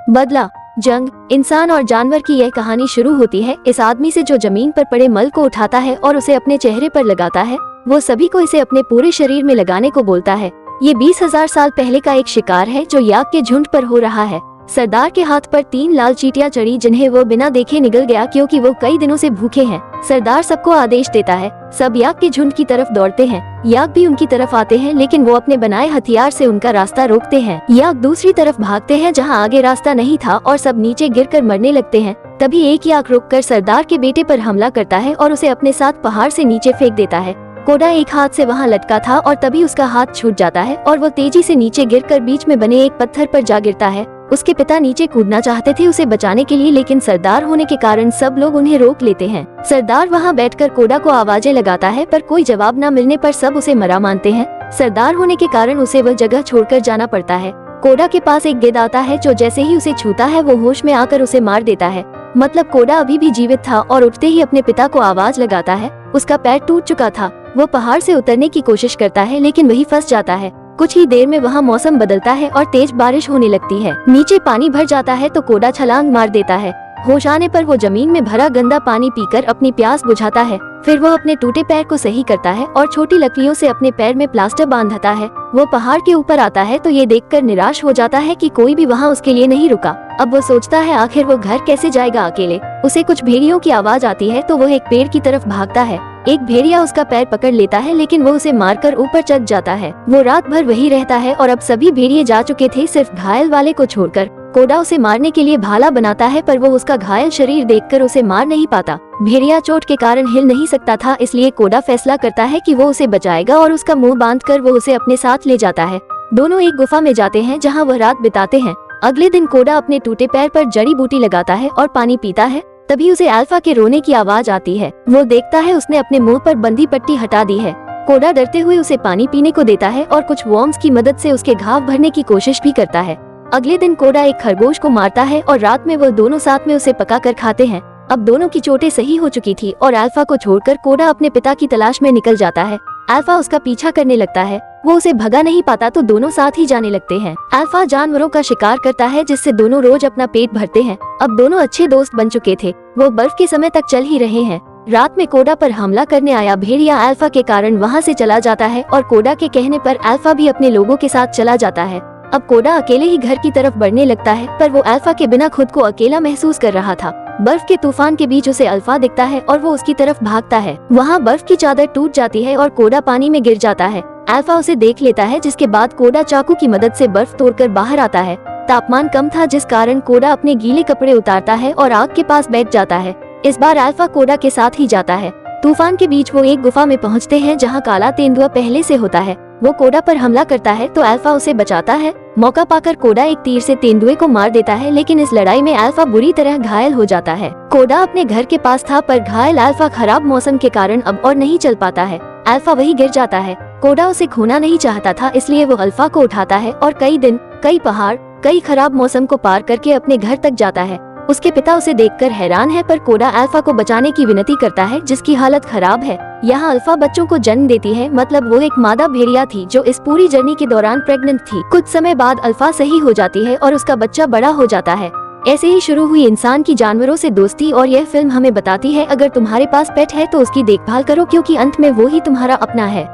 बदला, जंग, इंसान और जानवर की यह कहानी शुरू होती है इस आदमी से जो जमीन पर पड़े मल को उठाता है और उसे अपने चेहरे पर लगाता है। वो सभी को इसे अपने पूरे शरीर में लगाने को बोलता है। ये 20,000 साल पहले का एक शिकार है जो याक के झुंड पर हो रहा है। सरदार के हाथ पर 3 लाल चींटियां चढ़ी जिन्हें वो बिना देखे निगल गया क्योंकि वो कई दिनों से भूखे हैं। सरदार सबको आदेश देता है। सब याक के झुंड की तरफ दौड़ते हैं। याक भी उनकी तरफ आते हैं लेकिन वो अपने बनाए हथियार से उनका रास्ता रोकते हैं। याक दूसरी तरफ भागते हैं जहाँ आगे रास्ता नहीं था और सब नीचे गिरकर मरने लगते हैं। तभी एक याक रुककर सरदार के बेटे पर हमला करता है और उसे अपने साथ पहाड़ से नीचे फेंक देता है। कोडा एक हाथ से वहाँ लटका था और तभी उसका हाथ छूट जाता है और वो तेजी से नीचे गिरकर बीच में बने एक पत्थर पर जा गिरता है। उसके पिता नीचे कूदना चाहते थे उसे बचाने के लिए लेकिन सरदार होने के कारण सब लोग उन्हें रोक लेते हैं। सरदार वहाँ बैठकर कोडा को आवाजें लगाता है पर कोई जवाब न मिलने पर सब उसे मरा मानते हैं। सरदार होने के कारण उसे वह जगह छोड़कर जाना पड़ता है। कोडा के पास एक गिद्ध आता है जो जैसे ही उसे छूता है वो होश में आकर उसे मार देता है। मतलब कोडा अभी भी जीवित था और उठते ही अपने पिता को आवाज लगाता है। उसका पैर टूट चुका था। वो पहाड़ से उतरने की कोशिश करता है लेकिन वही फंस जाता है। कुछ ही देर में वहाँ मौसम बदलता है और तेज बारिश होने लगती है। नीचे पानी भर जाता है तो कोडा छलांग मार देता है। होश आने पर वो जमीन में भरा गंदा पानी पीकर अपनी प्यास बुझाता है। फिर वो अपने टूटे पैर को सही करता है और छोटी लकड़ियों से अपने पैर में प्लास्टर बांधता है। वो पहाड़ के ऊपर आता है तो ये देखकर निराश हो जाता है कि कोई भी वहाँ उसके लिए नहीं रुका। अब वो सोचता है आखिर वो घर कैसे जाएगा अकेले। उसे कुछ भेड़ियों की आवाज आती है तो वो एक पेड़ की तरफ भागता है। एक भेड़िया उसका पैर पकड़ लेता है लेकिन वो उसे मारकर ऊपर चढ़ जाता है। वो रात भर वही रहता है और अब सभी भेड़िए जा चुके थे सिर्फ घायल वाले को छोड़कर। कोडा उसे मारने के लिए भाला बनाता है पर वो उसका घायल शरीर देखकर उसे मार नहीं पाता। भेड़िया चोट के कारण हिल नहीं सकता था इसलिए कोडा फैसला करता है कि वो उसे बचाएगा और उसका मुंह बांधकर वो उसे अपने साथ ले जाता है। दोनों एक गुफा में जाते हैं जहाँ वह रात बिताते हैं। अगले दिन कोडा अपने टूटे पैर पर जड़ी बूटी लगाता है और पानी पीता है। तभी उसे अल्फा के रोने की आवाज आती है। वो देखता है उसने अपने मुंह पर बंधी पट्टी हटा दी है। कोडा डरते हुए उसे पानी पीने को देता है और कुछ वॉर्म्स की मदद से उसके घाव भरने की कोशिश भी करता है। अगले दिन कोडा एक खरगोश को मारता है और रात में वो दोनों साथ में उसे पकाकर खाते हैं। अब दोनों की चोटें सही हो चुकी थी और अल्फा को छोड़कर कोडा अपने पिता की तलाश में निकल जाता है। अल्फा उसका पीछा करने लगता है। वो उसे भगा नहीं पाता तो दोनों साथ ही जाने लगते हैं। अल्फा जानवरों का शिकार करता है जिससे दोनों रोज अपना पेट भरते हैं। अब दोनों अच्छे दोस्त बन चुके थे। वो बर्फ के समय तक चल ही रहे हैं। रात में कोडा पर हमला करने आया भेड़िया अल्फा के कारण वहाँ से चला जाता है और कोडा के कहने पर अल्फा भी अपने लोगों के साथ चला जाता है। अब कोडा अकेले ही घर की तरफ बढ़ने लगता है पर वो अल्फा के बिना खुद को अकेला महसूस कर रहा था। बर्फ के तूफान के बीच उसे अल्फा दिखता है और वो उसकी तरफ भागता है। वहाँ बर्फ की चादर टूट जाती है और कोडा पानी में गिर जाता है। अल्फा उसे देख लेता है जिसके बाद कोडा चाकू की मदद से बर्फ तोड़कर बाहर आता है। तापमान कम था जिस कारण कोडा अपने गीले कपड़े उतारता है और आग के पास बैठ जाता है। इस बार अल्फा कोडा के साथ ही जाता है। तूफान के बीच वो एक गुफा में पहुंचते हैं जहां काला तेंदुआ पहले से होता है। वो कोडा पर हमला करता है तो अल्फा उसे बचाता है। मौका पाकर कोडा एक तीर से तेंदुए को मार देता है लेकिन इस लड़ाई में अल्फा बुरी तरह घायल हो जाता है। कोडा अपने घर के पास था पर घायल अल्फा खराब मौसम के कारण अब और नहीं चल पाता है। अल्फा वही गिर जाता है। कोडा उसे खोना नहीं चाहता था इसलिए वो अल्फा को उठाता है और कई दिन, कई पहाड़, कई खराब मौसम को पार करके अपने घर तक जाता है। उसके पिता उसे देखकर हैरान है पर कोडा अल्फा को बचाने की विनती करता है जिसकी हालत खराब है। यहाँ अल्फा बच्चों को जन्म देती है। मतलब वो एक मादा भेड़िया थी जो इस पूरी जर्नी के दौरान प्रेग्नेंट थी। कुछ समय बाद अल्फा सही हो जाती है और उसका बच्चा बड़ा हो जाता है। ऐसे ही शुरू हुई इंसान की जानवरों से दोस्ती और यह फिल्म हमें बताती है अगर तुम्हारे पास पेट है तो उसकी देखभाल करो क्योंकि अंत में वो ही तुम्हारा अपना है।